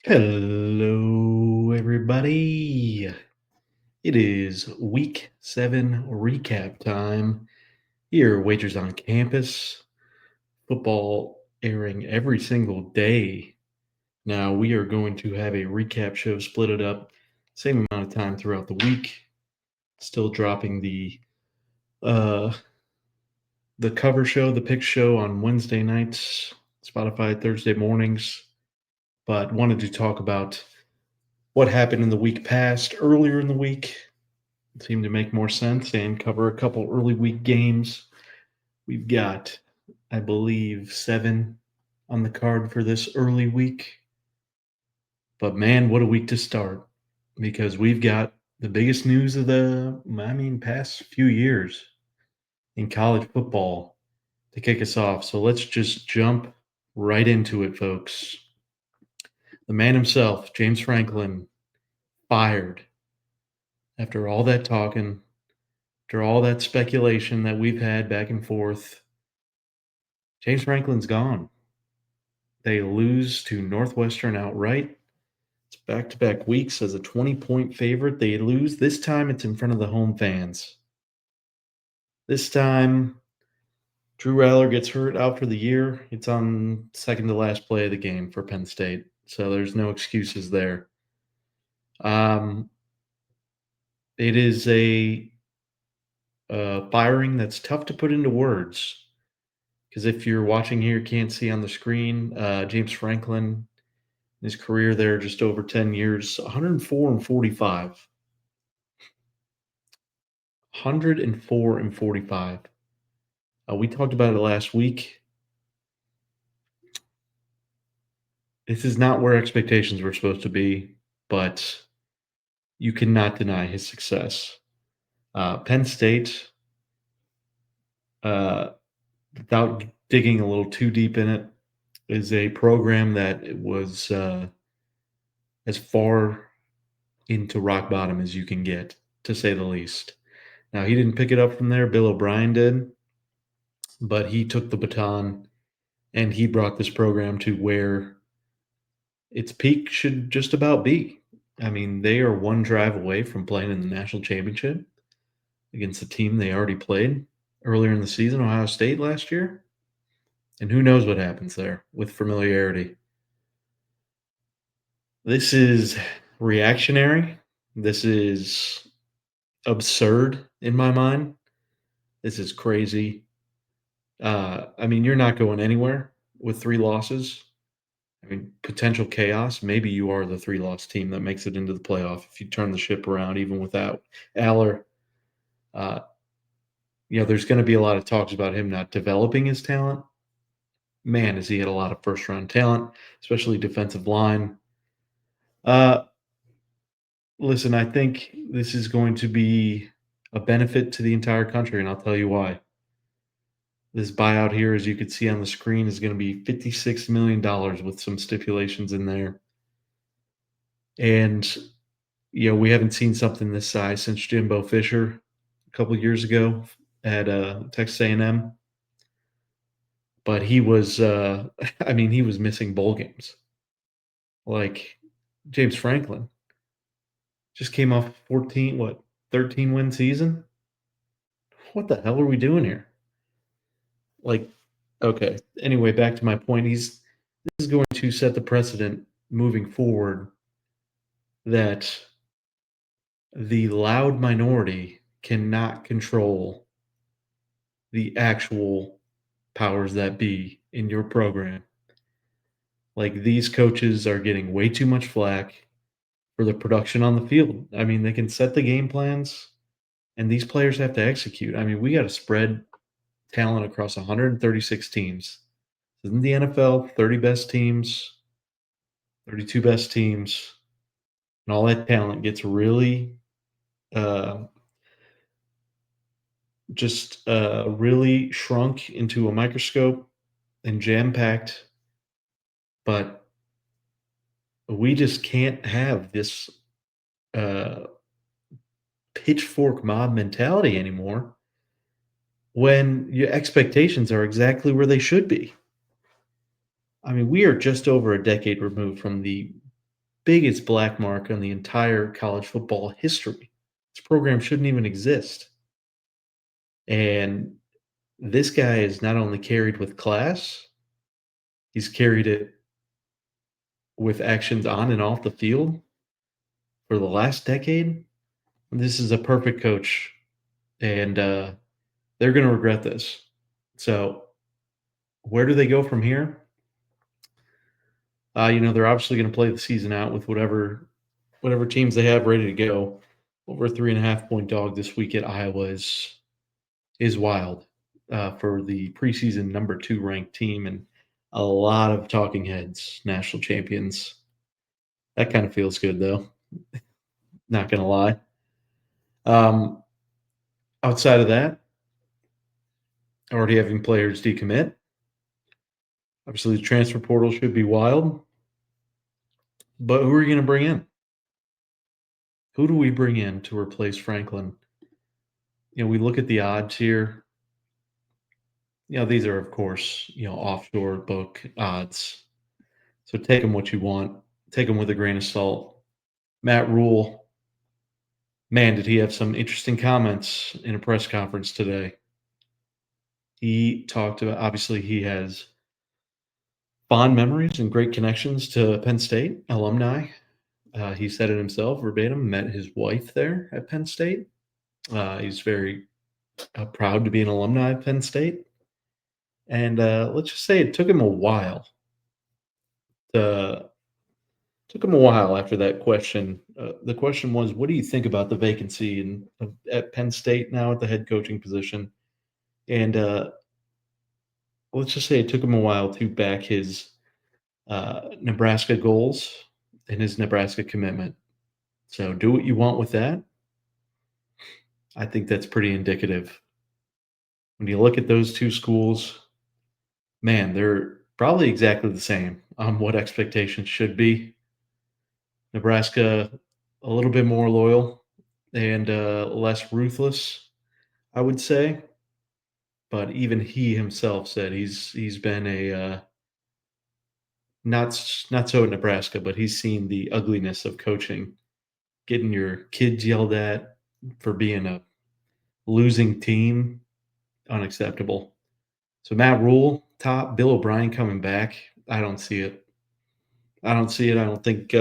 Hello, everybody. It is week 7 recap time here, Wagers on Campus. Football airing every single day. Now, we are going to have a recap show, split it up, same amount of time throughout the week. Still dropping uh, the cover show, the pick show on Wednesday nights, Spotify Thursday mornings. But wanted to talk about what happened in the week past, earlier in the week. It seemed to make more sense and cover a couple early week games. We've got, I believe, 7 on the card for this early week. But man, what a week to start, because we've got the biggest news of past few years in college football to kick us off. So let's just jump right into it, folks. The man himself, James Franklin, fired after all that talking, after all that speculation that we've had back and forth. James Franklin's gone. They lose to Northwestern outright. It's back-to-back weeks as a 20-point favorite. They lose. This time it's in front of the home fans. This time, Drew Rattler gets hurt out for the year. It's on second to last play of the game for Penn State. So there's no excuses there. It is a firing that's tough to put into words, because if you're watching here, you can't see on the screen, James Franklin, his career there, just over 10 years, 104 and 45. 104 and 45. We talked about it last week. This is not where expectations were supposed to be, but you cannot deny his success. Penn State, uh, without digging a little too deep in it, is a program that was as far into rock bottom as you can get, to say the least. Now, he didn't pick it up from there. Bill O'Brien did, but he took the baton and he brought this program to where its peak should just about be. I mean, they are one drive away from playing in the national championship against a team they already played earlier in the season, Ohio State last year. And who knows what happens there with familiarity. This is reactionary. This is absurd in my mind. This is crazy. I mean, you're not going anywhere with 3 losses. I mean, potential chaos. Maybe you are the 3-loss team that makes it into the playoff if you turn the ship around, even without Aller. Uh, there's going to be a lot of talks about him not developing his talent. Man, has he had a lot of first-round talent, especially defensive line. Uh, Listen, I think this is going to be a benefit to the entire country, and I'll tell you why. This buyout here, as you can see on the screen, is going to be $56 million with some stipulations in there. And, we haven't seen something this size since Jimbo Fisher a couple years ago at Texas A&M. But he was, he was missing bowl games. Like James Franklin just came off 13-win season? What the hell are we doing here? Like, okay. Anyway, back to my point. This is going to set the precedent moving forward that the loud minority cannot control the actual powers that be in your program. Like, these coaches are getting way too much flack for the production on the field. I mean, they can set the game plans, and these players have to execute. I mean, we got to spread talent across 136 teams. Isn't the NFL 30 best teams, 32 best teams, and all that talent gets really uh, really shrunk into a microscope and jam-packed, but we just can't have this uh, pitchfork mob mentality anymore when your expectations are exactly where they should be. I mean, we are just over a decade removed from the biggest black mark on the entire college football history. This program shouldn't even exist. And this guy is not only carried with class, he's carried it with actions on and off the field for the last decade. This is a perfect coach, and they're going to regret this. So, where do they go from here? They're obviously going to play the season out with whatever teams they have ready to go. Over a 3.5 point dog this week at Iowa is wild for the preseason number 2 ranked team and a lot of talking heads, national champions. That kind of feels good though. Not gonna lie. Um, Outside of that, already having players decommit. Obviously, the transfer portal should be wild. But who are you going to bring in? Who do we bring in to replace Franklin? We look at the odds here. These are, of course, offshore book odds. So take them what you want. Take them with a grain of salt. Matt Rule, man, did he have some interesting comments in a press conference today. He talked about, obviously, he has fond memories and great connections to Penn State alumni. He said it himself verbatim, met his wife there at Penn State. He's very proud to be an alumni of Penn State. And let's just say it took him a while to took him a while after that question. The question was, "What do you think about the vacancy at Penn State now at the head coaching position?" And let's just say it took him a while to back his Nebraska goals and his Nebraska commitment. So do what you want with that. I think that's pretty indicative. When you look at those two schools, man, they're probably exactly the same on what expectations should be. Nebraska, a little bit more loyal and less ruthless, I would say. But even he himself said he's been a not so in Nebraska, but he's seen the ugliness of coaching, getting your kids yelled at for being a losing team, unacceptable. So Matt Rule, top, Bill O'Brien coming back. I don't see it. I don't see it. I don't think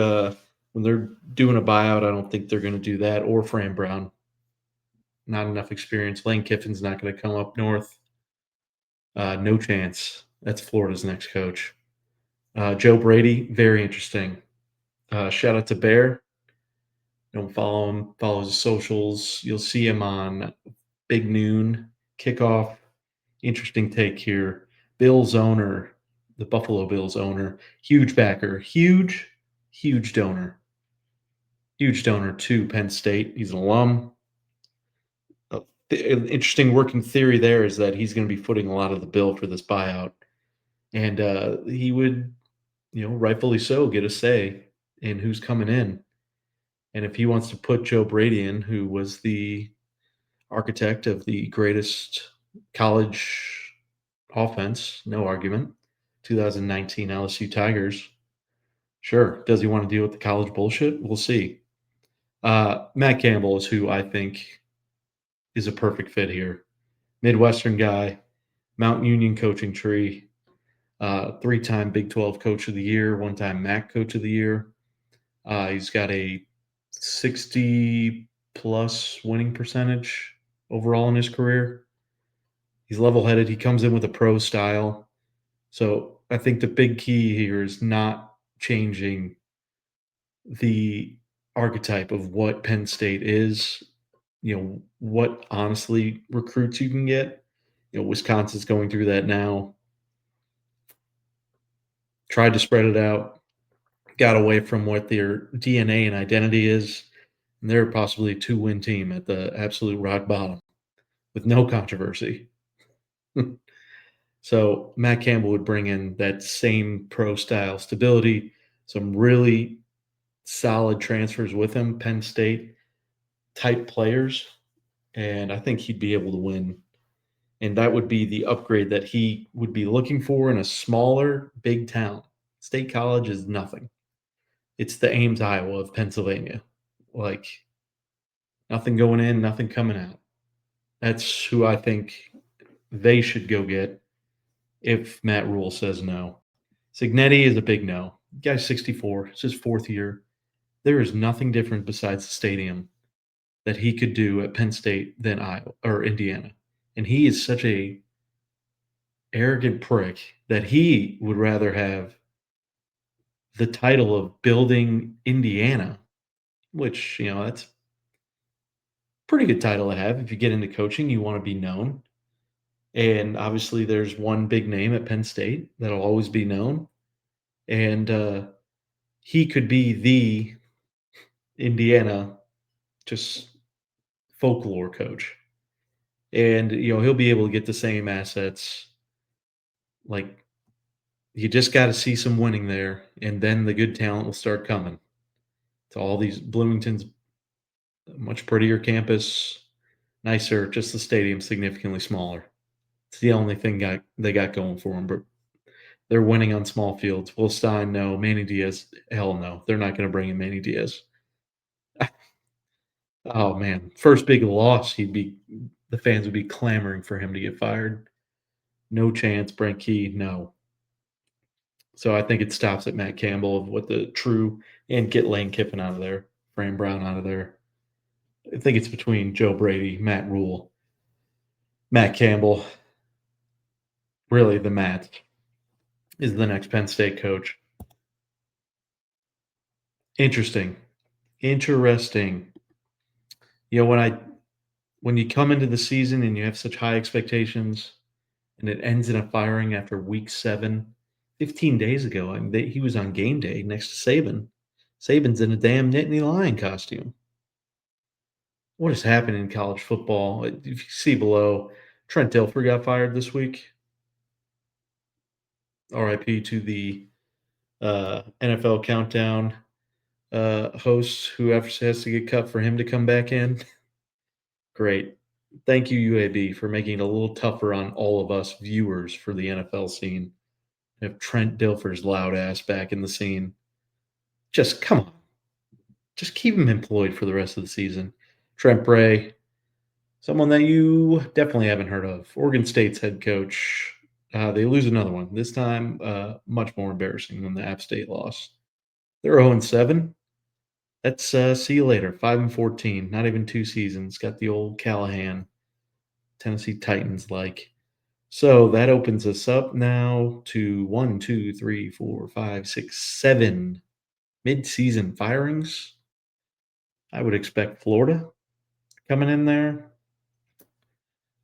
when they're doing a buyout, I don't think they're going to do that. Or Fran Brown, not enough experience. Lane Kiffin's not going to come up north. No chance. That's Florida's next coach. Joe Brady, very interesting. Shout out to Bear. Don't follow him. Follow his socials. You'll see him on Big Noon Kickoff. Interesting take here. Bills owner, the Buffalo Bills owner, huge backer, huge donor to Penn State. He's an alum. An interesting working theory there is that he's going to be footing a lot of the bill for this buyout, and he would, rightfully so, get a say in who's coming in. And if he wants to put Joe Brady in, who was the architect of the greatest college offense, no argument, 2019 LSU Tigers, sure. Does he want to deal with the college bullshit? We'll see. Matt Campbell is who I think is a perfect fit here. Midwestern guy, Mount Union coaching tree, 3-time Big 12 Coach of the Year, 1-time MAC Coach of the Year. He's got a 60-plus winning percentage overall in his career. He's level-headed. He comes in with a pro style. So I think the big key here is not changing the archetype of what Penn State is, what honestly recruits you can get. Wisconsin's going through that now. Tried to spread it out, got away from what their DNA and identity is. And they're possibly a 2-win team at the absolute rock bottom with no controversy. So Matt Campbell would bring in that same pro style stability, some really solid transfers with him, Penn State type players, and I think he'd be able to win. And that would be the upgrade that he would be looking for in a smaller, big town. State College is nothing. It's the Ames, Iowa of Pennsylvania. Like, nothing going in, nothing coming out. That's who I think they should go get if Matt Rule says no. Signetti is a big no. Guy's 64. It's his fourth year. There is nothing different besides the stadium that he could do at Penn State than Iowa or Indiana. And he is such a arrogant prick that he would rather have the title of building Indiana, which, that's a pretty good title to have. If you get into coaching, you want to be known. And obviously, there's one big name at Penn State that'll always be known. And he could be the Indiana just folklore coach. And, he'll be able to get the same assets. Like, you just got to see some winning there, and then the good talent will start coming to all these. Bloomington's a much prettier campus, nicer, just the stadium significantly smaller. It's the only thing they got going for them, but they're winning on small fields. Will Stein, no. Manny Diaz, hell no. They're not going to bring in Manny Diaz. Oh man, first big loss, the fans would be clamoring for him to get fired. No chance. Brent Key, no. So I think it stops at Matt Campbell with the true, and get Lane Kiffin out of there, Fran Brown out of there. I think it's between Joe Brady, Matt Rule, Matt Campbell. Really, the Matt is the next Penn State coach. Interesting. When you come into the season and you have such high expectations, and it ends in a firing after week 7, 15 days ago. He was on game day next to Saban. Saban's in a damn Nittany Lion costume. What is happening in college football? If you see below, Trent Dilfer got fired this week. RIP to the NFL Countdown host who has to get cut for him to come back in. Great. Thank you, UAB, for making it a little tougher on all of us viewers for the NFL scene. Have Trent Dilfer's loud ass back in the scene. Just come on. Just keep him employed for the rest of the season. Trent Bray, someone that you definitely haven't heard of. Oregon State's head coach. They lose another one. This time, much more embarrassing than the App State loss. They're 0-7. That's see you later. 5-14. Not even 2 seasons. Got the old Callahan, Tennessee Titans like. So that opens us up now to 1, 2, 3, 4, 5, 6, 7 mid-season firings. I would expect Florida coming in there.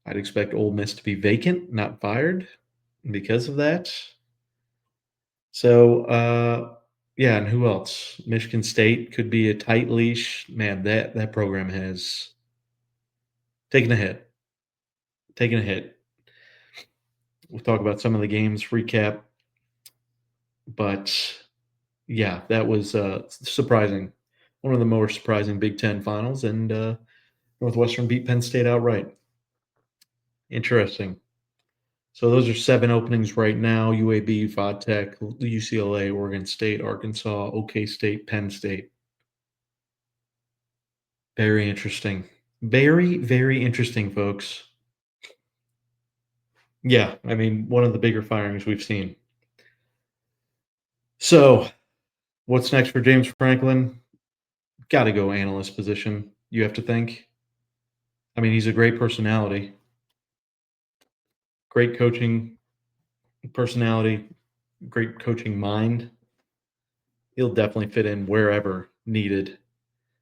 I'd expect Ole Miss to be vacant, not fired because of that. So, yeah, and who else? Michigan State could be a tight leash. Man, that program has taken a hit. Taken a hit. We'll talk about some of the games, recap. But, yeah, that was surprising. One of the more surprising Big Ten finals, and Northwestern beat Penn State outright. Interesting. So those are 7 openings right now: UAB, Vodtech, UCLA, Oregon State, Arkansas, OK State, Penn State. Very interesting. Very, very interesting, folks. Yeah, I mean, one of the bigger firings we've seen. So, what's next for James Franklin? Got to go analyst position, you have to think. I mean, he's a great personality, great coaching personality, great coaching mind. He'll definitely fit in wherever needed.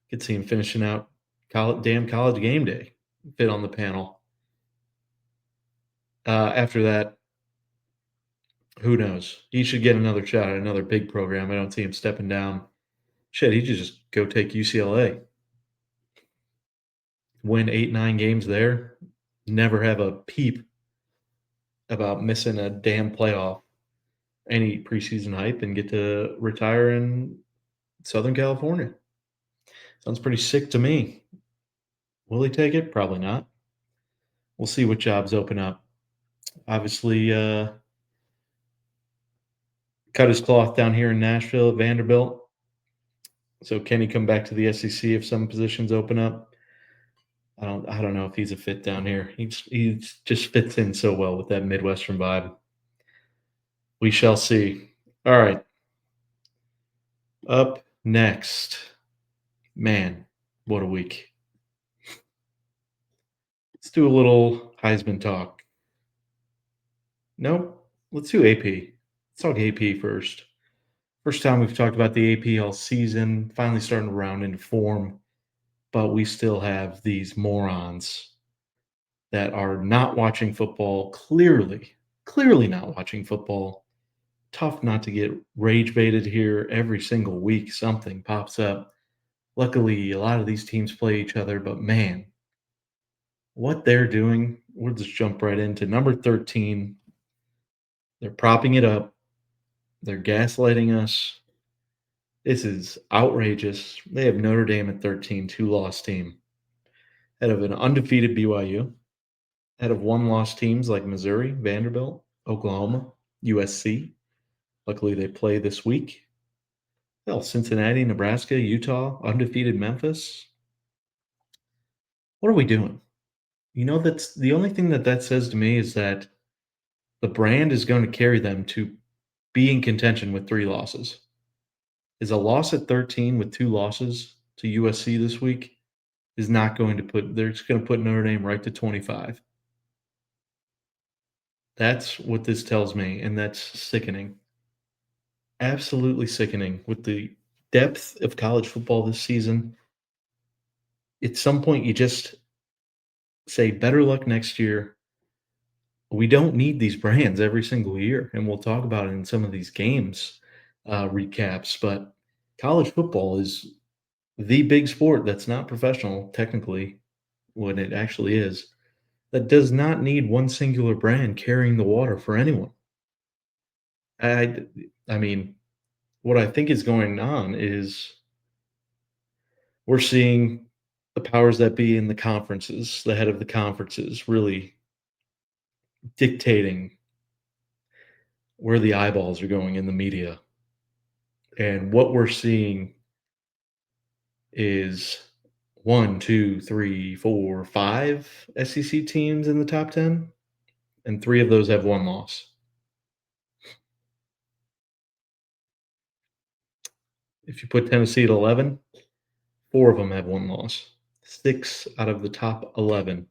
Could see him finishing out college game day, fit on the panel. After that, who knows? He should get another shot at another big program. I don't see him stepping down. Shit, he should just go take UCLA. Win 8, 9 games there. Never have a peep about missing a damn playoff, any preseason hype, and get to retire in Southern California. Sounds pretty sick to me. Will he take it? Probably not. We'll see what jobs open up. Obviously, cut his cloth down here in Nashville at Vanderbilt. So can he come back to the SEC if some positions open up? I don't know if he's a fit down here. He just fits in so well with that Midwestern vibe. We shall see. All right. Up next. Man, what a week. Let's do a little Heisman talk. Nope. Let's do AP. Let's talk AP first. First time we've talked about the AP all season, finally starting to round into form, but we still have these morons that are not watching football, clearly not watching football. Tough not to get rage baited here every single week. Something pops up. Luckily, a lot of these teams play each other, but man, what they're doing, we'll just jump right into number 13. They're propping it up. They're gaslighting us. This is outrageous. They have Notre Dame at 13, two-loss team, head of an undefeated BYU, head of one-loss teams like Missouri, Vanderbilt, Oklahoma, USC. Luckily, they play this week. Hell, Cincinnati, Nebraska, Utah, undefeated Memphis. What are we doing? That's the only thing that says to me is that the brand is going to carry them to be in contention with 3 losses. Is a loss at 13 with 2 losses to USC this week is not going to they're just going to put Notre Dame right to 25. That's what this tells me, and that's sickening. Absolutely sickening with the depth of college football this season. At some point, you just say, better luck next year. We don't need these brands every single year, and we'll talk about it in some of these games recaps, but college football is the big sport that's not professional, technically, when it actually is, that does not need one singular brand carrying the water for anyone. I I mean, what I think is going on is we're seeing the powers that be in the conferences, the head of the conferences, really dictating where the eyeballs are going in the media. And what we're seeing is one, two, three, four, five SEC teams in the top 10, and 3 of those have 1 loss. If you put Tennessee at 11, 4 of them have 1 loss. 6 out of the top 11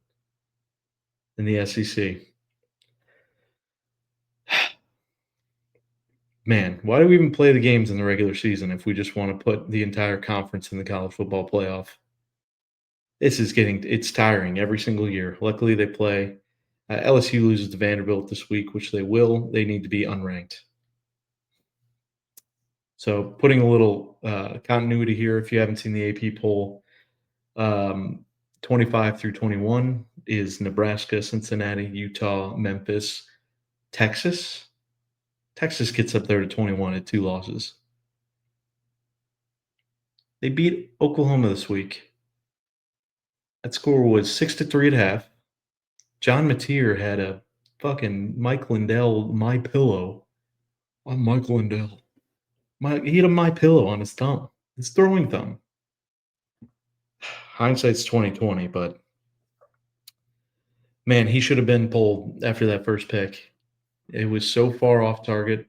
in the SEC. Man, why do we even play the games in the regular season if we just want to put the entire conference in the college football playoff? It's tiring every single year. Luckily, they play. LSU loses to Vanderbilt this week, which they will. They need to be unranked. So putting a little continuity here, if you haven't seen the AP poll, 25 through 21 is Nebraska, Cincinnati, Utah, Memphis, Texas. Texas gets up there to 21 at 2 losses. They beat Oklahoma this week. That score was 6-3 at half. John Mateer had a fucking Mike Lindell my pillow. I'm Mike Lindell. He had a my pillow on his thumb. His throwing thumb. Hindsight's 2020, but man, he should have been pulled after that first pick. It was so far off target.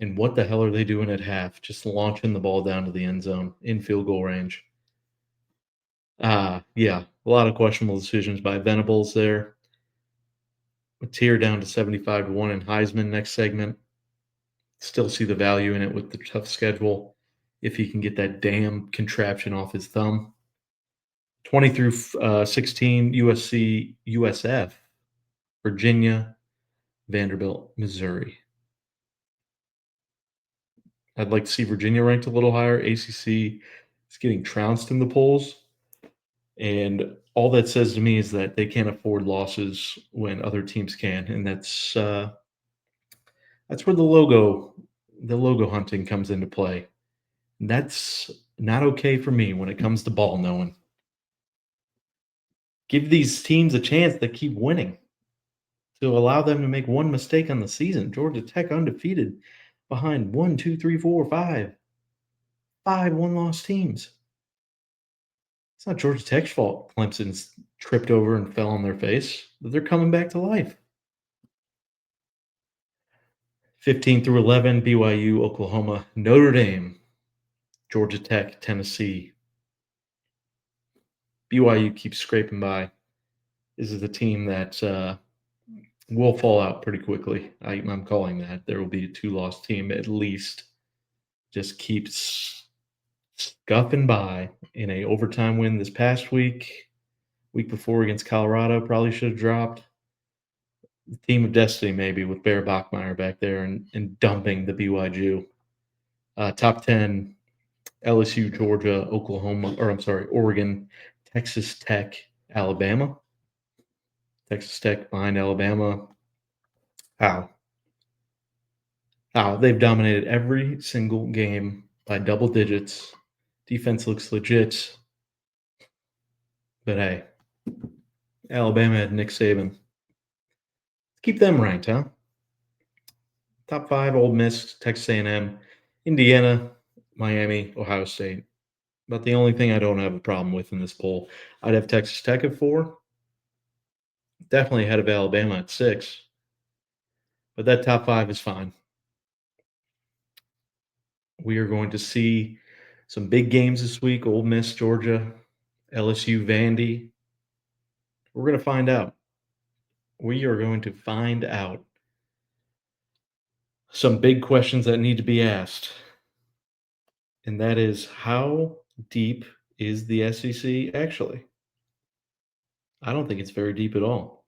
And what the hell are they doing at half? Just launching the ball down to the end zone in field goal range. Yeah, a lot of questionable decisions by Venables there. A tier down to 75-1 in Heisman next segment. Still see the value in it with the tough schedule if he can get that damn contraption off his thumb. 20 through 16, USC, USF, Virginia, Vanderbilt, Missouri. I'd like to see Virginia ranked a little higher. ACC is getting trounced in the polls. And all that says to me is that they can't afford losses when other teams can. And that's where the logo hunting comes into play. That's not okay for me when it comes to ball knowing. Give these teams a chance that keep winning to allow them to make one mistake on the season. Georgia Tech undefeated behind 1, 2, 3, 4, 5. 5 one-loss teams. It's not Georgia Tech's fault Clemson's tripped over and fell on their face. They're coming back to life. 15 through 11, BYU, Oklahoma, Notre Dame, Georgia Tech, Tennessee. BYU keeps scraping by. This is a team that will fall out pretty quickly. I'm calling that. There will be a 2-loss team at least. Just keeps scuffing by in a overtime win this past week. Week before against Colorado, probably should have dropped. The team of destiny, maybe, with Bear Bachmeyer back there and dumping the BYU. Top 10, LSU, Georgia, Oregon, Texas Tech, Alabama. Texas Tech behind Alabama. How? They've dominated every single game by double digits. Defense looks legit. But hey, Alabama had Nick Saban. Keep them ranked, huh? Top 5, Ole Miss, Texas A&M, Indiana, Miami, Ohio State. About the only thing I don't have a problem with in this poll. I'd have Texas Tech at 4. Definitely ahead of Alabama at 6. But that top 5 is fine. We are going to see some big games this week. Ole Miss, Georgia, LSU, Vandy. We're going to find out. We are going to find out some big questions that need to be asked. And that is, how deep is the SEC actually? I don't think it's very deep at all.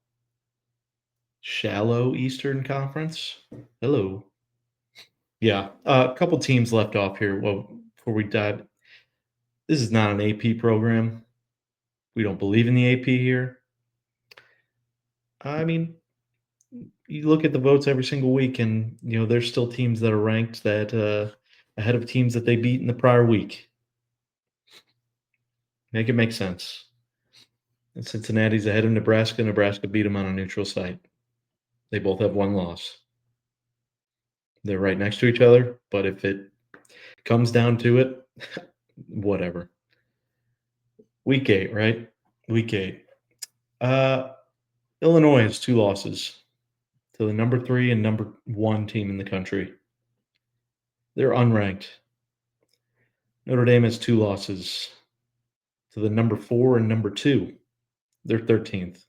Shallow Eastern Conference? Hello. Yeah, a couple teams left off here. Well, before we dive, this is not an AP program. We don't believe in the AP here. I mean, you look at the votes every single week, and there's still teams that are ranked that ahead of teams that they beat in the prior week. Make it make sense. And Cincinnati's ahead of Nebraska. Nebraska beat them on a neutral site. They both have 1 loss. They're right next to each other, but if it comes down to it, whatever. Week 8, right? Week 8. Illinois has 2 losses to the number 3 and number 1 team in the country. They're unranked. Notre Dame has 2 losses to the number 4 and number 2. They're 13th.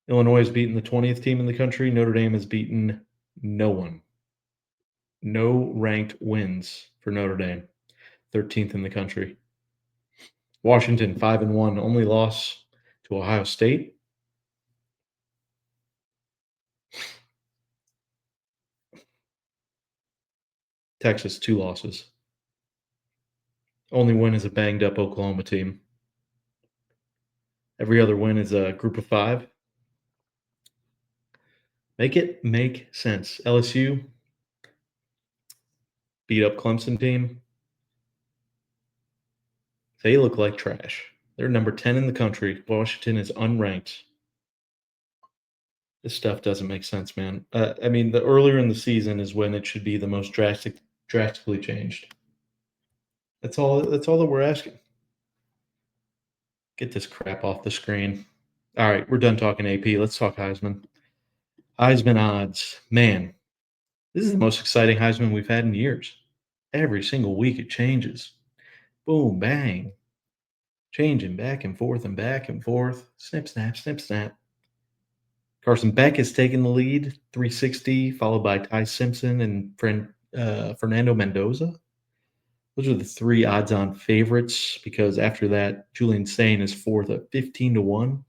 Illinois has beaten the 20th team in the country. Notre Dame has beaten no one. No ranked wins for Notre Dame. 13th in the country. Washington, 5-1, only loss to Ohio State. Texas, 2 losses. Only win is a banged up Oklahoma team. Every other win is a group of 5. Make it make sense. LSU beat up Clemson team. They look like trash. They're number 10 in the country. Washington is unranked. This stuff doesn't make sense, man. The earlier in the season is when it should be the most drastically changed. That's all that we're asking. Get this crap off the screen. All right, we're done talking AP. Let's talk Heisman. Heisman odds. Man, this is the most exciting Heisman we've had in years. Every single week it changes. Boom, bang. Changing back and forth and back and forth. Snip, snap, snip, snap. Carson Beck has taken the lead, 360, followed by Ty Simpson and Fernando Mendoza. Those are the 3 odds-on favorites because after that, Julian Sain is 4th at 15-1.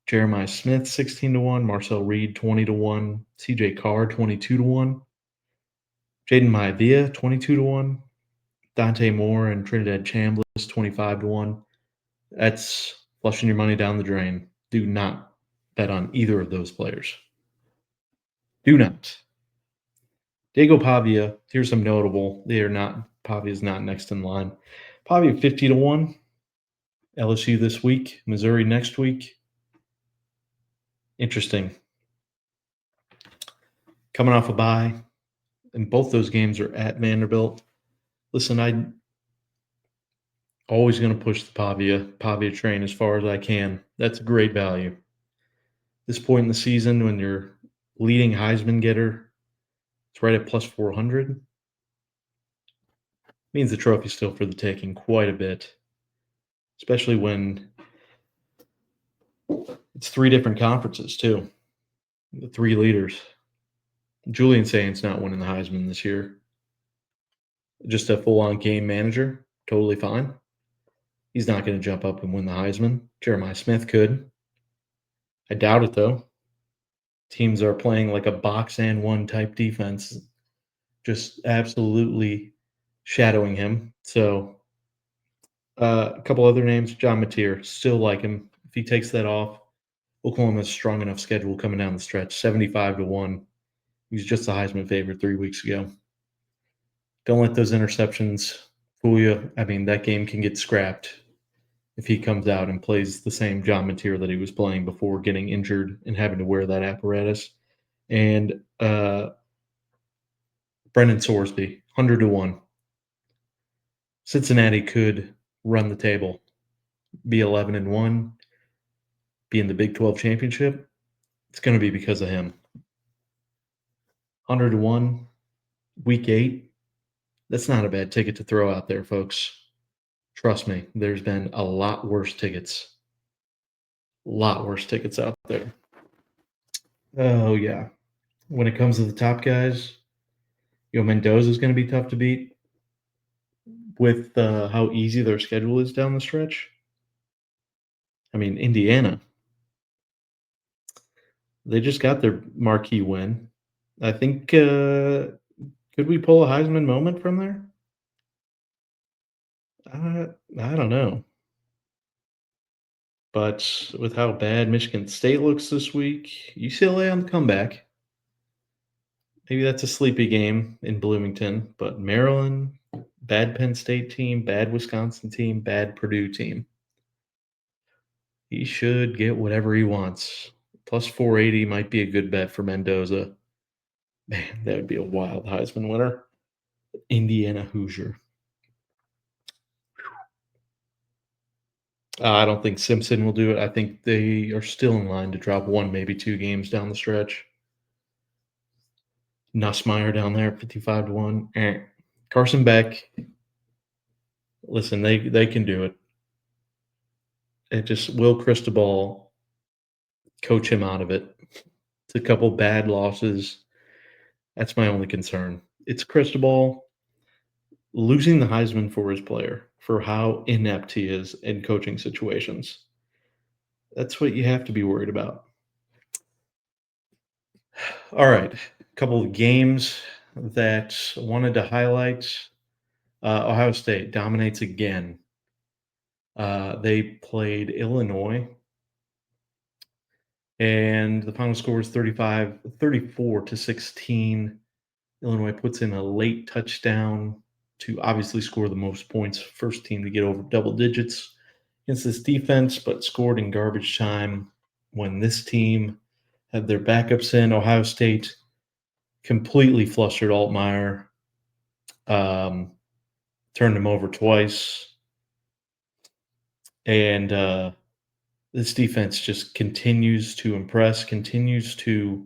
Jeremiah Smith, 16-1. Marcel Reed, 20-1. CJ Carr, 22-1. Jaden Maivia, 22-1. Dante Moore and Trinidad Chambliss, 25-1. That's flushing your money down the drain. Do not bet on either of those players. Do not. Diego Pavia, here's some notable. Pavia's not next in line. Pavia 50-1. LSU this week. Missouri next week. Interesting. Coming off a bye. And both those games are at Vanderbilt. Listen, I always going to push the Pavia train as far as I can. That's a great value. This point in the season, when your leading Heisman getter is right at plus 400, means the trophy's still for the taking quite a bit, especially when it's three different conferences too. The three leaders. Julian Saint's not winning the Heisman this year. Just a full-on game manager, totally fine. He's not going to jump up and win the Heisman. Jeremiah Smith could. I doubt it though. Teams are playing like a box and one type defense, just absolutely shadowing him. So a couple other names, John Mateer, still like him. If he takes that off, Oklahoma's strong enough schedule coming down the stretch, 75-1. He was just a Heisman favorite 3 weeks ago. Don't let those interceptions fool you. I mean, that game can get scrapped if he comes out and plays the same John Mateer that he was playing before getting injured and having to wear that apparatus. And Brendan Sorsby, 100-1. Cincinnati could run the table, be 11-1, be in the Big 12 championship. It's going to be because of him. 100-1, week 8. That's not a bad ticket to throw out there, folks. Trust me, there's been a lot worse tickets. A lot worse tickets out there. Oh, yeah. When it comes to the top guys, Mendoza is going to be tough to beat with how easy their schedule is down the stretch. I mean, Indiana, they just got their marquee win. I think, could we pull a Heisman moment from there? I don't know. But with how bad Michigan State looks this week, UCLA on the comeback. Maybe that's a sleepy game in Bloomington, but Maryland, bad Penn State team, bad Wisconsin team, bad Purdue team. He should get whatever he wants. Plus 480 might be a good bet for Mendoza. Man, that would be a wild Heisman winner. Indiana Hoosier. I don't think Simpson will do it. I think they are still in line to drop one, maybe two games down the stretch. Nussmeier down there, 55-1. Carson Beck, listen, they can do it. It just will Cristobal coach him out of it. It's a couple bad losses. That's my only concern. It's Cristobal losing the Heisman for his player, for how inept he is in coaching situations. That's what you have to be worried about. All right, a couple of games that I wanted to highlight. Ohio State dominates again. They played Illinois, and the final score was 34-16. Illinois puts in a late touchdown to obviously score the most points, first team to get over double digits against this defense, but scored in garbage time when this team had their backups in. Ohio State completely flustered Altmaier, turned him over twice, and this defense just continues to impress, continues to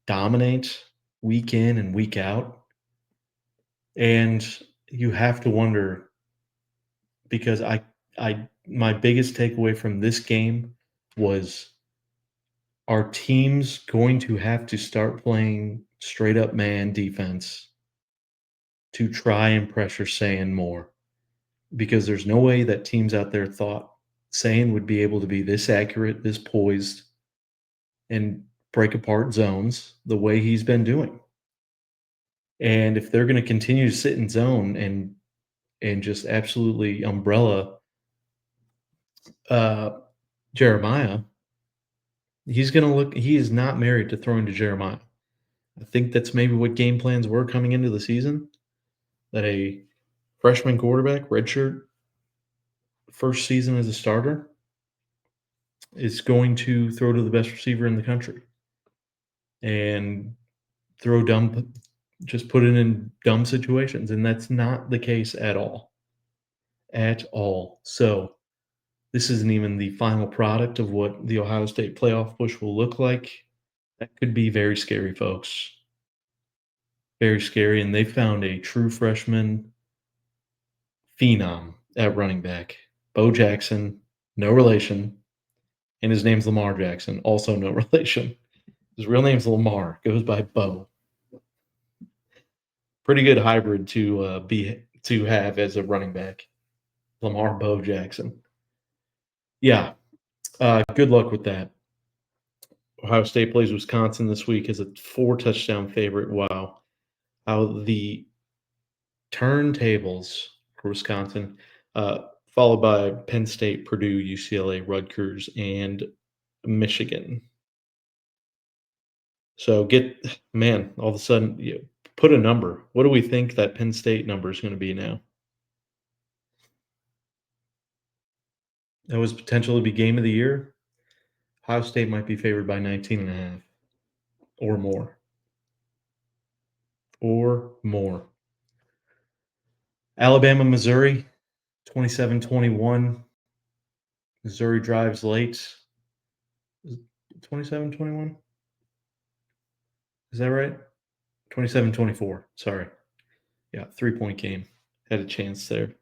dominate week in and week out. And you have to wonder, because my biggest takeaway from this game was, are teams going to have to start playing straight up man defense to try and pressure Sayin more? Because there's no way that teams out there thought Sayin would be able to be this accurate, this poised, and break apart zones the way he's been doing. And if they're going to continue to sit in zone and just absolutely umbrella Jeremiah, he's going to look. He is not married to throwing to Jeremiah. I think that's maybe what game plans were coming into the season. That a freshman quarterback, redshirt, first season as a starter, is going to throw to the best receiver in the country and throw dump just put it in dumb situations, and that's not the case at all. At all. So, this isn't even the final product of what the Ohio State playoff push will look like. That could be very scary, folks. Very scary, and they found a true freshman phenom at running back. Bo Jackson, no relation, and his name's Lamar Jackson, also no relation. His real name's Lamar, goes by Bo. Pretty good hybrid to have as a running back. Lamar Bo Jackson. Yeah, good luck with that. Ohio State plays Wisconsin this week as a 4-touchdown favorite. Wow. How the turntables for Wisconsin, followed by Penn State, Purdue, UCLA, Rutgers, and Michigan. So all of a sudden, put a number. What do we think that Penn State number is going to be now? That was potentially be game of the year. Ohio State might be favored by 19.5 or more. Or more. Alabama, Missouri, 27-21. Missouri drives late. 27-21? Is that right? 27-24. Sorry. Yeah, 3-point game. Had a chance there.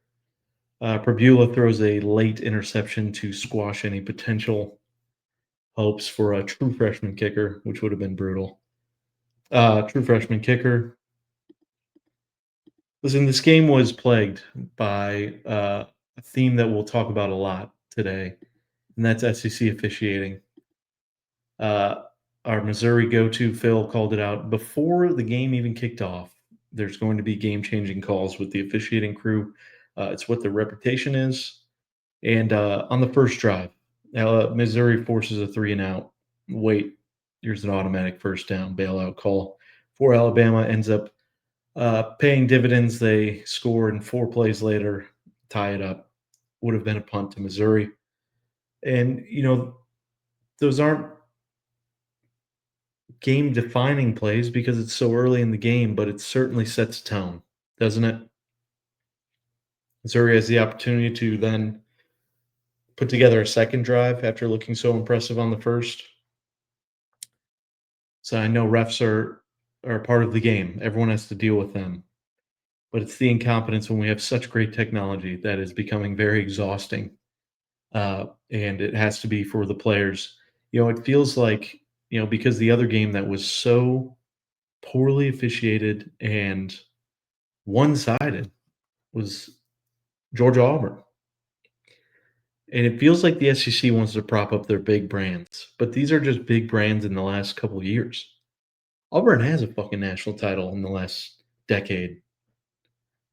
Prbula throws a late interception to squash any potential hopes for a true freshman kicker, which would have been brutal. True freshman kicker. Listen, this game was plagued by a theme that we'll talk about a lot today, and that's SEC officiating. Our Missouri go-to, Phil, called it out before the game even kicked off. There's going to be game-changing calls with the officiating crew. It's what their reputation is. And on the first drive, Missouri forces a 3-and-out. Wait, here's an automatic first down bailout call for Alabama. Ends up paying dividends. They score, and 4 plays later, tie it up. Would have been a punt to Missouri. And, those aren't game-defining plays because it's so early in the game, but it certainly sets tone, doesn't it? Missouri has the opportunity to then put together a second drive after looking so impressive on the first. So I know refs are part of the game. Everyone has to deal with them. But it's the incompetence when we have such great technology that is becoming very exhausting. And it has to be for the players. It feels like, because the other game that was so poorly officiated and one-sided was Georgia Auburn. And it feels like the SEC wants to prop up their big brands, but these are just big brands in the last couple of years. Auburn has a fucking national title in the last decade.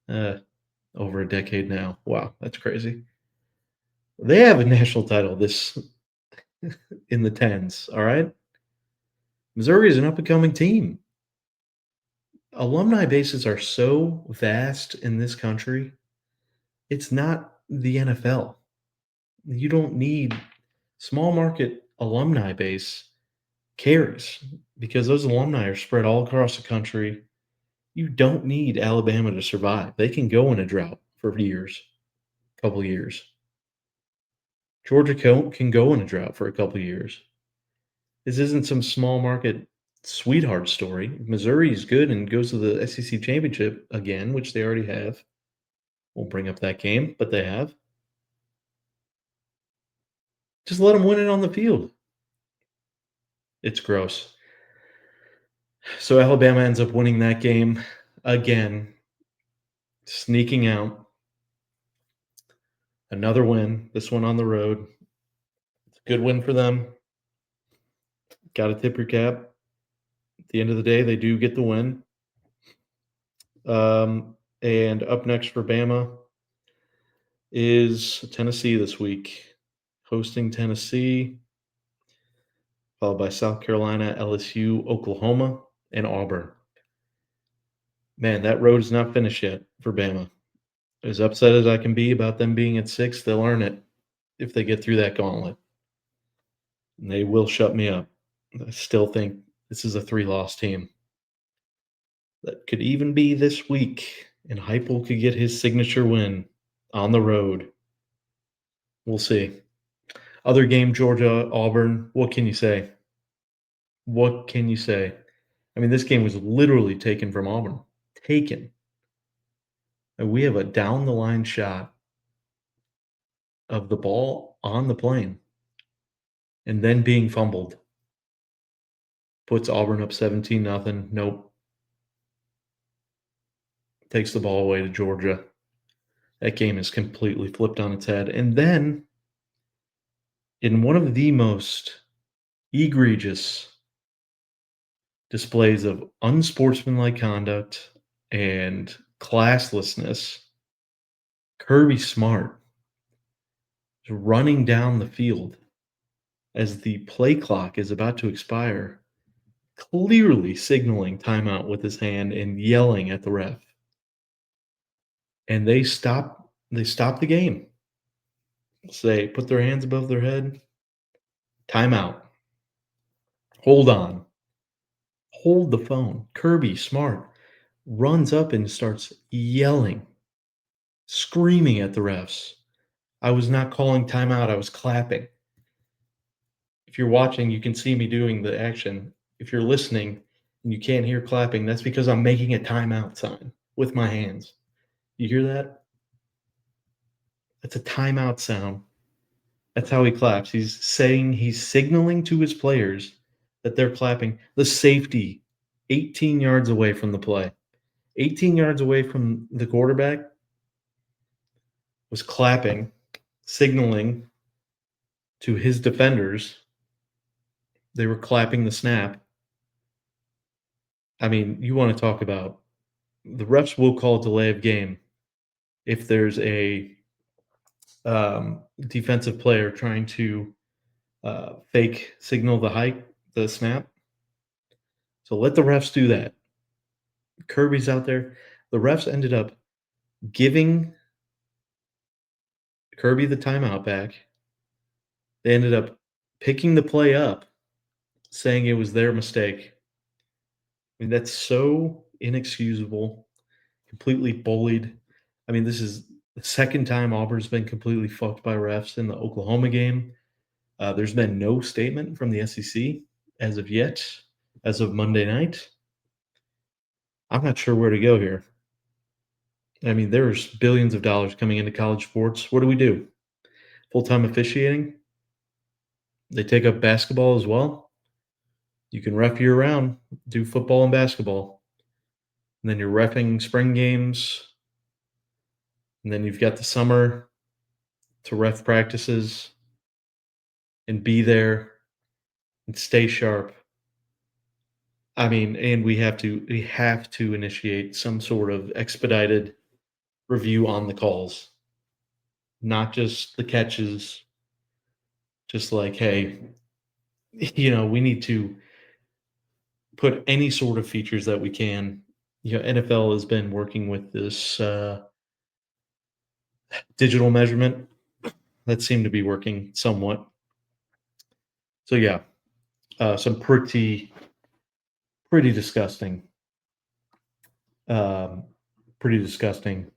Over a decade now. Wow, that's crazy. They have a national title this in the tens, all right? Missouri is an up-and-coming team. Alumni bases are so vast in this country. It's not the NFL. You don't need small market alumni base carries because those alumni are spread all across the country. You don't need Alabama to survive. They can go in a drought for years, couple years. Georgia can go in a drought for a couple years. This isn't some small market sweetheart story. Missouri is good and goes to the SEC championship again, which they already have. Won't bring up that game, but they have. Just let them win it on the field. It's gross. So Alabama ends up winning that game again, sneaking out. Another win, this one on the road. It's a good win for them. Got to tip your cap. At the end of the day, they do get the win. And up next for Bama is Tennessee this week, hosting Tennessee, followed by South Carolina, LSU, Oklahoma, and Auburn. Man, that road is not finished yet for Bama. As upset as I can be about them being at 6, they'll earn it if they get through that gauntlet. And they will shut me up. I still think this is a 3-loss team. That could even be this week, and Heupel could get his signature win on the road. We'll see. Other game, Georgia, Auburn. What can you say? What can you say? I mean, this game was literally taken from Auburn. Taken. And we have a down the line shot of the ball on the plane and then being fumbled. Puts Auburn up 17-0. Nope. Takes the ball away to Georgia. That game is completely flipped on its head. And then, in one of the most egregious displays of unsportsmanlike conduct and classlessness, Kirby Smart is running down the field as the play clock is about to expire, clearly signaling timeout with his hand and yelling at the ref. And they stop the game. Say, put their hands above their head. Timeout. Hold on. Hold the phone. Kirby Smart runs up and starts yelling, screaming at the refs. I was not calling timeout, I was clapping. If you're watching, you can see me doing the action. If you're listening and you can't hear clapping, that's because I'm making a timeout sign with my hands. You hear that? That's a timeout sound. That's how he claps. He's signaling to his players that they're clapping. The safety, 18 yards away from the play, 18 yards away from the quarterback, was clapping, signaling to his defenders. They were clapping the snap. I mean, you want to talk about the refs will call delay of game if there's a defensive player trying to fake signal the snap. So let the refs do that. Kirby's out there. The refs ended up giving Kirby the timeout back. They ended up picking the play up, saying it was their mistake. I mean, that's so inexcusable, completely bullied. I mean, this is the second time Auburn's been completely fucked by refs in the Oklahoma game. There's been no statement from the SEC as of yet, as of Monday night. I'm not sure where to go here. I mean, there's billions of dollars coming into college sports. What do? Full-time officiating? They take up basketball as well. You can ref year-round, do football and basketball. And then you're reffing spring games. And then you've got the summer to ref practices and be there and stay sharp. I mean, and we have to initiate some sort of expedited review on the calls, not just the catches. Just like, hey, we need to put any sort of features that we can. NFL has been working with this digital measurement that seemed to be working somewhat. So yeah, some pretty disgusting,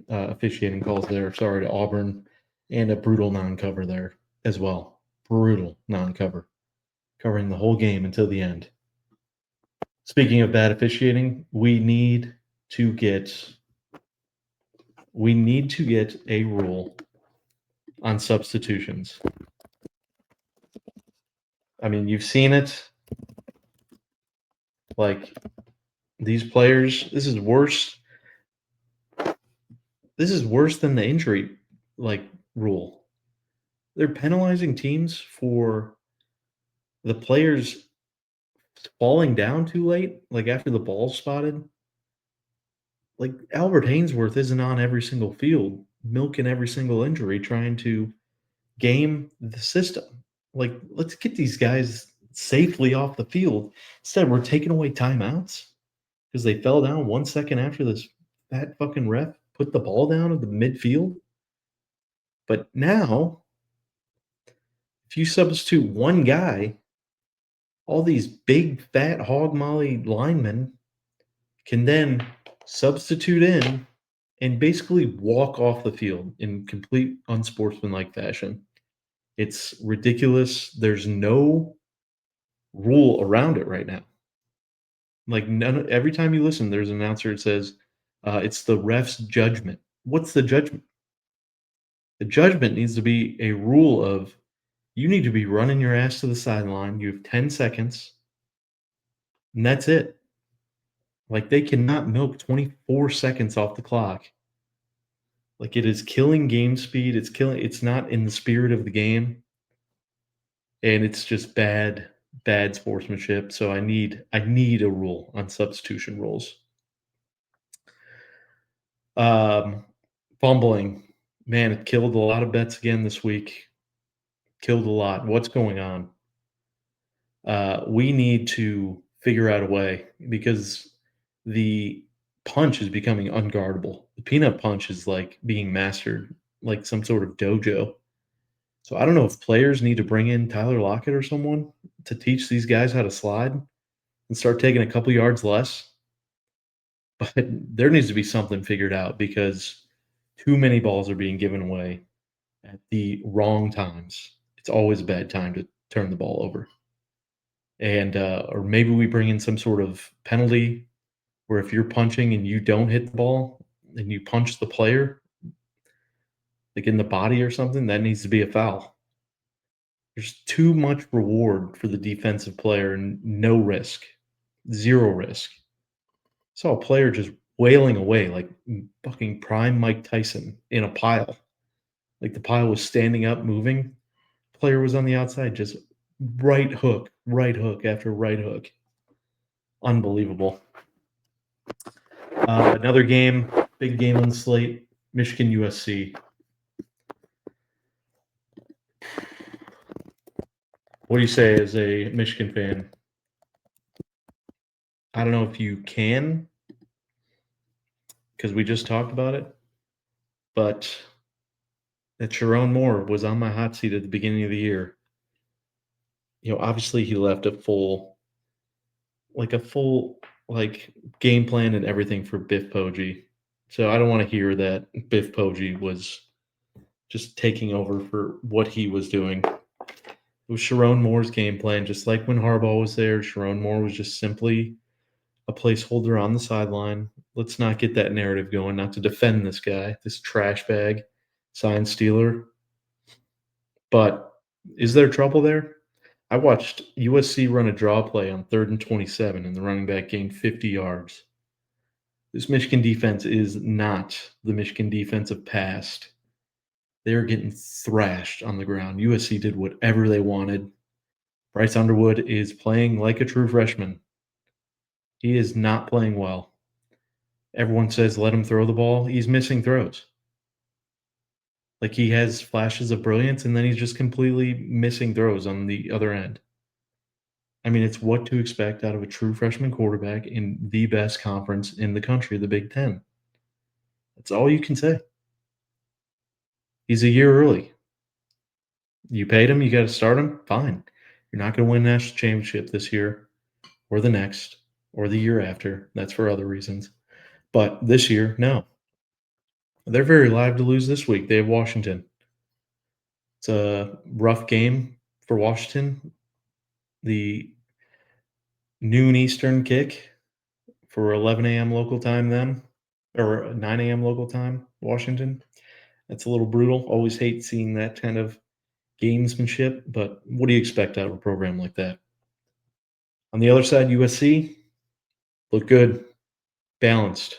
officiating calls there. Sorry to Auburn, and a brutal non-cover there as well. Brutal non-cover, covering the whole game until the end. Speaking of bad officiating, we need to get a rule on substitutions. I mean, you've seen it. Like, these players, this is worse. This is worse than the injury rule. They're penalizing teams for the players falling down too late, like after the ball's spotted. Like, Albert Hainsworth isn't on every single field, milking every single injury, trying to game the system. Like, let's get these guys safely off the field. Instead, we're taking away timeouts because they fell down 1 second after this fat fucking ref put the ball down at the midfield. But now, if you substitute one guy, all these big, fat, hog molly linemen can then substitute in and basically walk off the field in complete unsportsmanlike fashion. It's ridiculous. There's no rule around it right now. Like every time you listen, there's an announcer that says, "It's the ref's judgment." What's the judgment? The judgment needs to be a rule of you need to be running your ass to the sideline. You have 10 seconds, and that's it. Like they cannot milk 24 seconds off the clock. Like it is killing game speed. It's not in the spirit of the game. And it's just bad sportsmanship. So I need a rule on substitution rules. Um, Fumbling, man, it killed a lot of bets again this week. Killed a lot. What's going on? We need to figure out a way because the punch is becoming unguardable. The peanut punch is like being mastered, like some sort of dojo. So I don't know if players need to bring in Tyler Lockett or someone to teach these guys how to slide and start taking a couple yards less. But there needs to be something figured out because too many balls are being given away at the wrong times. It's always a bad time to turn the ball over. And or maybe we bring in some sort of penalty where if you're punching and you don't hit the ball and you punch the player, like in the body or something, that needs to be a foul. There's too much reward for the defensive player and no risk, zero risk. Saw a player just wailing away like fucking prime Mike Tyson in a pile. Like the pile was standing up, moving. Player was on the outside, just right hook after right hook. Unbelievable. Another game, big game on the slate, Michigan USC. What do you say as a Michigan fan? I don't know if you can, because we just talked about it, but that Sharon Moore was on my hot seat at the beginning of the year. Obviously he left a full like game plan and everything for Biff Poggi. So I don't want to hear that Biff Poggi was just taking over for what he was doing. It was Sharon Moore's game plan, just like when Harbaugh was there. Sharon Moore was just simply a placeholder on the sideline. Let's not get that narrative going, not to defend this guy, this trash bag, sign stealer. But is there trouble there? I watched USC run a draw play on 3rd and 27, and the running back gained 50 yards. This Michigan defense is not the Michigan defense of past. They're getting thrashed on the ground. USC did whatever they wanted. Bryce Underwood is playing like a true freshman. He is not playing well. Everyone says let him throw the ball. He's missing throws. Like he has flashes of brilliance, and then he's just completely missing throws on the other end. I mean, it's what to expect out of a true freshman quarterback in the best conference in the country, the Big Ten. That's all you can say. He's a year early. You paid him, you got to start him, fine. You're not going to win a national championship this year or the next or the year after. That's for other reasons. But this year, no. They're very live to lose this week. They have Washington. It's a rough game for Washington. The noon Eastern kick for 11 a.m. local time then, or 9 a.m. local time, Washington. That's a little brutal. Always hate seeing that kind of gamesmanship, but what do you expect out of a program like that? On the other side, USC looked good, balanced.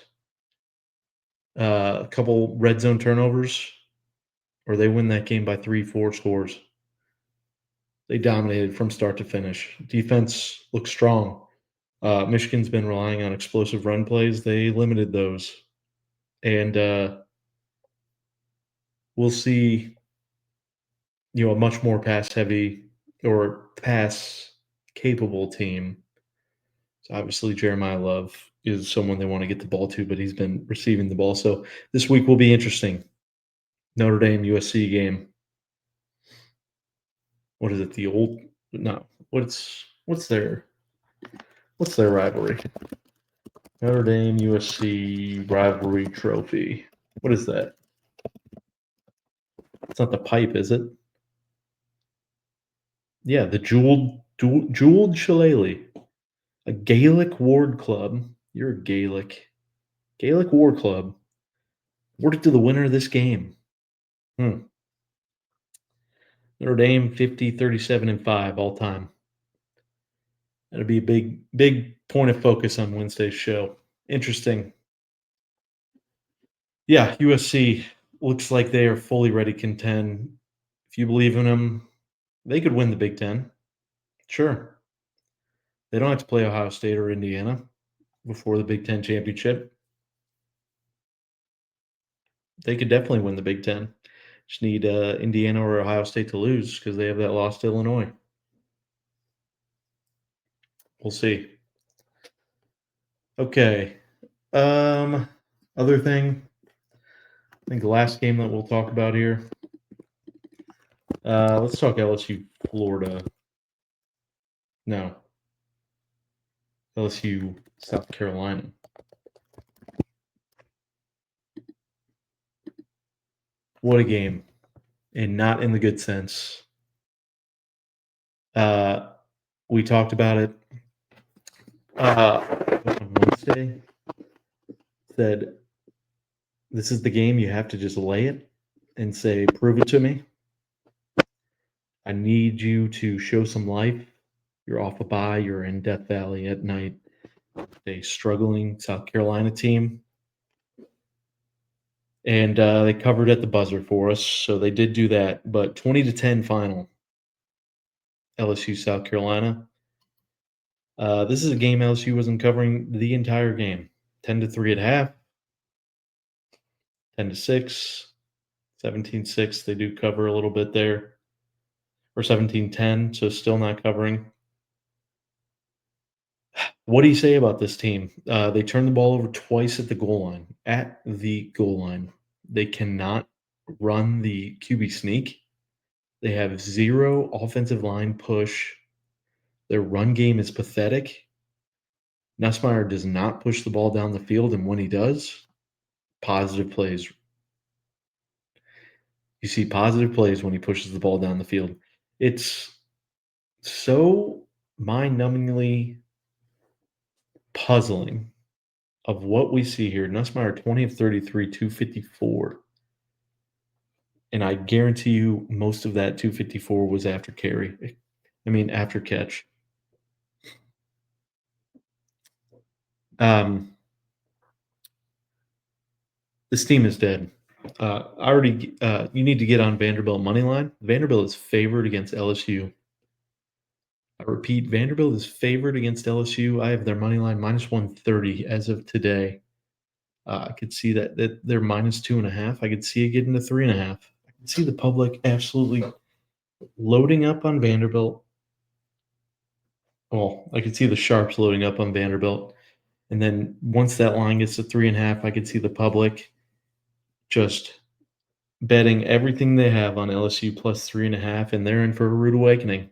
A couple red zone turnovers, or they win that game by 3-4 scores. They dominated from start to finish. Defense looked strong. Michigan's been relying on explosive run plays. They limited those. And we'll see, a much more pass heavy or pass capable team. So obviously Jeremiah Love is someone they want to get the ball to, but he's been receiving the ball. So this week will be interesting. Notre Dame USC game. What is it? The old no. What's their rivalry? Notre Dame USC rivalry trophy. What is that? It's not the pipe, is it? Yeah, the jeweled shillelagh. A Gaelic ward club. You're a Gaelic war club. Awarded to the winner of this game. Notre Dame 50, 37, and 5 all time. That'll be a big point of focus on Wednesday's show. Interesting. Yeah, USC looks like they are fully ready to contend. If you believe in them, they could win the Big Ten. Sure. They don't have to play Ohio State or Indiana before the Big Ten championship. They could definitely win the Big Ten. Just need Indiana or Ohio State to lose because they have that loss to Illinois. We'll see. Okay. Other thing, I think the last game that we'll talk about here. Let's talk LSU, Florida. No. LSU, South Carolina. What a game. And not in the good sense. We talked about it on Wednesday. Said, this is the game you have to just lay it and say, prove it to me. I need you to show some life. You're off a bye. You're in Death Valley at night. A struggling South Carolina team. And they covered at the buzzer for us, so they did do that. But 20-10 final, LSU, South Carolina. This is a game LSU wasn't covering the entire game. 10-3 at half, 10-6, 17-6. They do cover a little bit there, or 17-10, so still not covering. What do you say about this team? They turned the ball over twice at the goal line. At the goal line, they cannot run the QB sneak. They have zero offensive line push. Their run game is pathetic. Nussmeier does not push the ball down the field, and when he does, positive plays. You see positive plays when he pushes the ball down the field. It's so mind-numbingly puzzling of what we see here. Nussmeier 20 of 33, 254. And I guarantee you most of that 254 was after carry. After catch. This team is dead. You need to get on Vanderbilt money line. Vanderbilt is favored against LSU. I repeat, Vanderbilt is favored against LSU. I have their money line minus 130 as of today. I could see that they're minus 2.5. I could see it getting to 3.5. I could see the public absolutely loading up on Vanderbilt. Well, I could see the sharps loading up on Vanderbilt. And then once that line gets to 3.5, I could see the public just betting everything they have on LSU plus 3.5, and they're in for a rude awakening.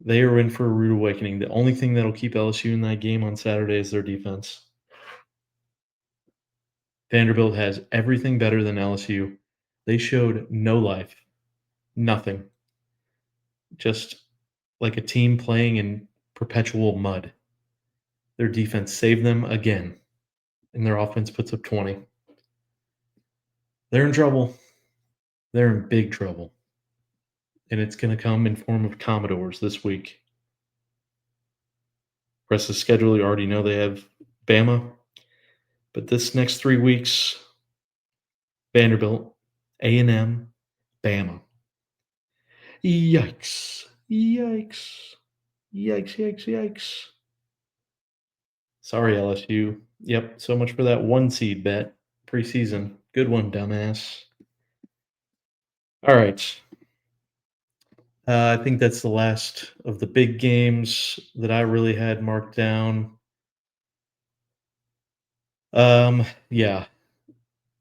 They are in for a rude awakening. The only thing that'll keep LSU in that game on Saturday is their defense. Vanderbilt has everything better than LSU. They showed no life, nothing. Just like a team playing in perpetual mud. Their defense saved them again, and their offense puts up 20. They're in trouble. They're in big trouble. And it's going to come in form of Commodores this week. Rest of the schedule, you already know they have Bama. But this next 3 weeks, Vanderbilt, A&M, Bama. Yikes. Yikes. Yikes, yikes, yikes. Sorry, LSU. Yep, so much for that 1 seed bet preseason. Good one, dumbass. All right. I think that's the last of the big games that I really had marked down. Yeah,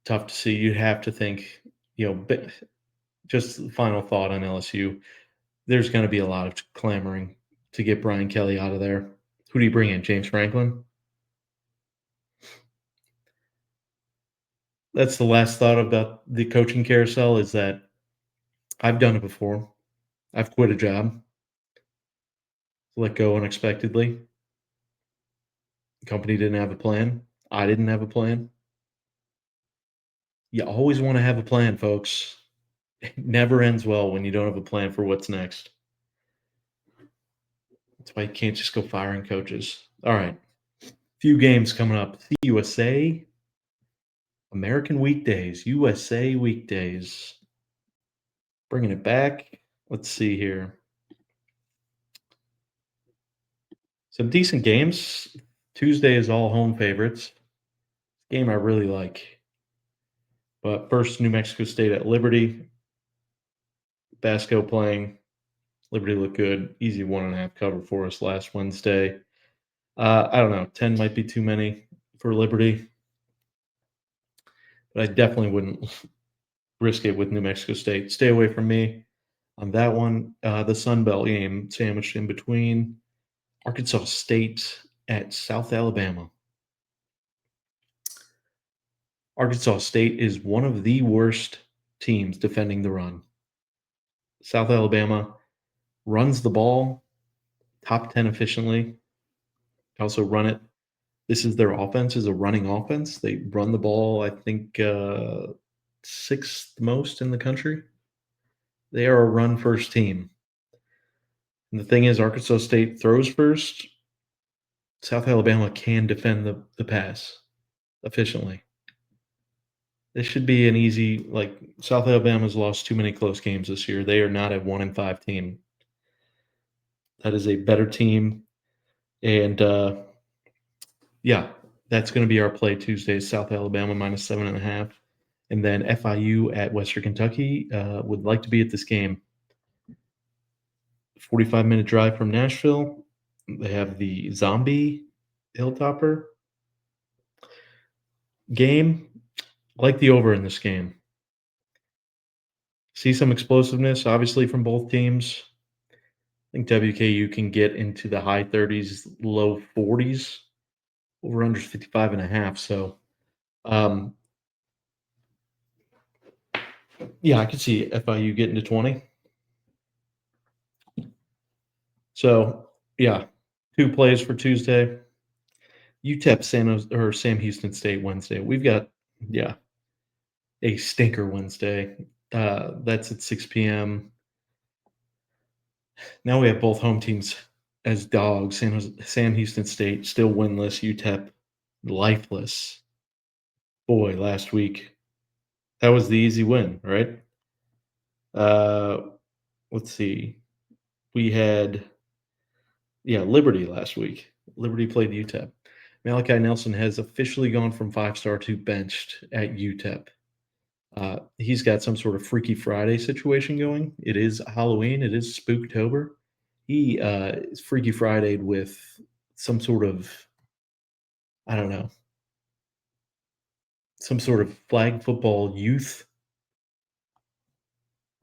tough to see. You'd have to think, just final thought on LSU. There's going to be a lot of clamoring to get Brian Kelly out of there. Who do you bring in? James Franklin? That's the last thought about the coaching carousel is that I've done it before. I've quit a job, let go unexpectedly. The company didn't have a plan. I didn't have a plan. You always want to have a plan, folks. It never ends well when you don't have a plan for what's next. That's why you can't just go firing coaches. All right. Few games coming up. USA, American weekdays, USA weekdays. Bringing it back. Let's see here. Some decent games. Tuesday is all home favorites. Game I really like. But first, New Mexico State at Liberty. Basco playing. Liberty looked good. Easy 1.5 cover for us last Wednesday. I don't know. 10 might be too many for Liberty. But I definitely wouldn't risk it with New Mexico State. Stay away from me on that one. The Sun Belt game sandwiched in between Arkansas State at South Alabama. Arkansas State is one of the worst teams defending the run. South Alabama runs the ball top 10 efficiently. Also run it. This is their offense, is a running offense. They run the ball, I think, sixth most in the country. They are a run first team. And the thing is, Arkansas State throws first. South Alabama can defend the pass efficiently. This should be an easy, like, South Alabama's lost too many close games this year. They are not a 1-5 team. That is a better team. And yeah, that's going to be our play Tuesday. South Alabama minus 7.5. And then FIU at Western Kentucky would like to be at this game. 45-minute drive from Nashville. They have the Zombie Hilltopper game. Like the over in this game. See some explosiveness, obviously, from both teams. I think WKU can get into the high 30s, low 40s. Over under 55.5. So, yeah, I could see FIU getting to 20. So, yeah, 2 plays for Tuesday. UTEP Sam Houston State Wednesday. We've got, yeah, a stinker Wednesday. That's at 6 p.m. Now we have both home teams as dogs. Sam Houston State still winless. UTEP lifeless. Boy, last week that was the easy win, right? Uh, let's see. We had Liberty last week. Liberty played UTEP. Malachi Nelson has officially gone from 5-star to benched at UTEP. He's got some sort of Freaky Friday situation going. It is Halloween. It is Spooktober. He is Freaky Friday'd with some sort of, I don't know, some sort of flag football youth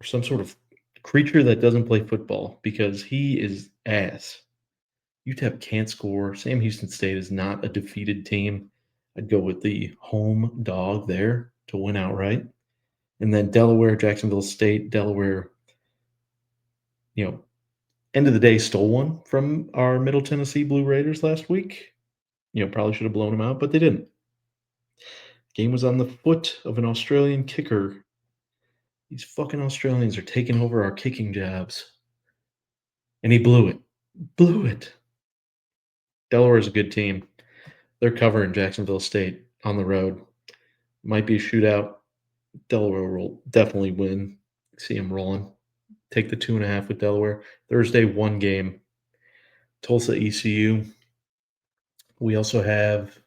or some sort of creature that doesn't play football because he is ass. UTEP can't score. Sam Houston State is not a defeated team. I'd go with the home dog there to win outright. And then Delaware, Jacksonville State, Delaware, end of the day stole one from our Middle Tennessee Blue Raiders last week. Probably should have blown them out, but they didn't. Game was on the foot of an Australian kicker. These fucking Australians are taking over our kicking jobs. And he blew it. Blew it. Delaware is a good team. They're covering Jacksonville State on the road. Might be a shootout. Delaware will definitely win. See them rolling. Take the 2.5 with Delaware. Thursday, one game. Tulsa ECU. We also have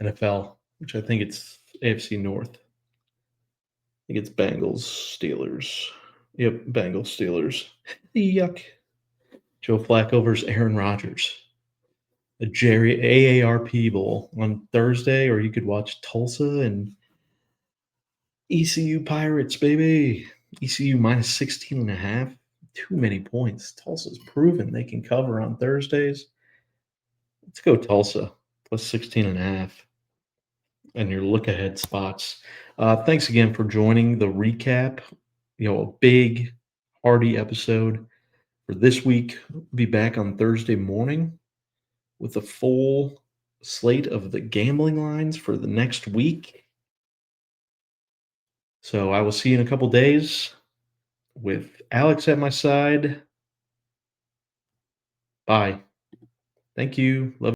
NFL, which I think it's AFC North. I think it's Bengals, Steelers. Yep, Bengals, Steelers. Yuck. Joe Flacco versus Aaron Rodgers. A Jerry AARP Bowl on Thursday, or you could watch Tulsa and ECU Pirates, baby. ECU minus 16.5. Too many points. Tulsa's proven they can cover on Thursdays. Let's go Tulsa plus 16.5. and your look ahead spots. Thanks again for joining the recap. A big, hearty episode for this week. Be back on Thursday morning with a full slate of the gambling lines for the next week. So I will see you in a couple days with Alex at my side. Bye. Thank you. Love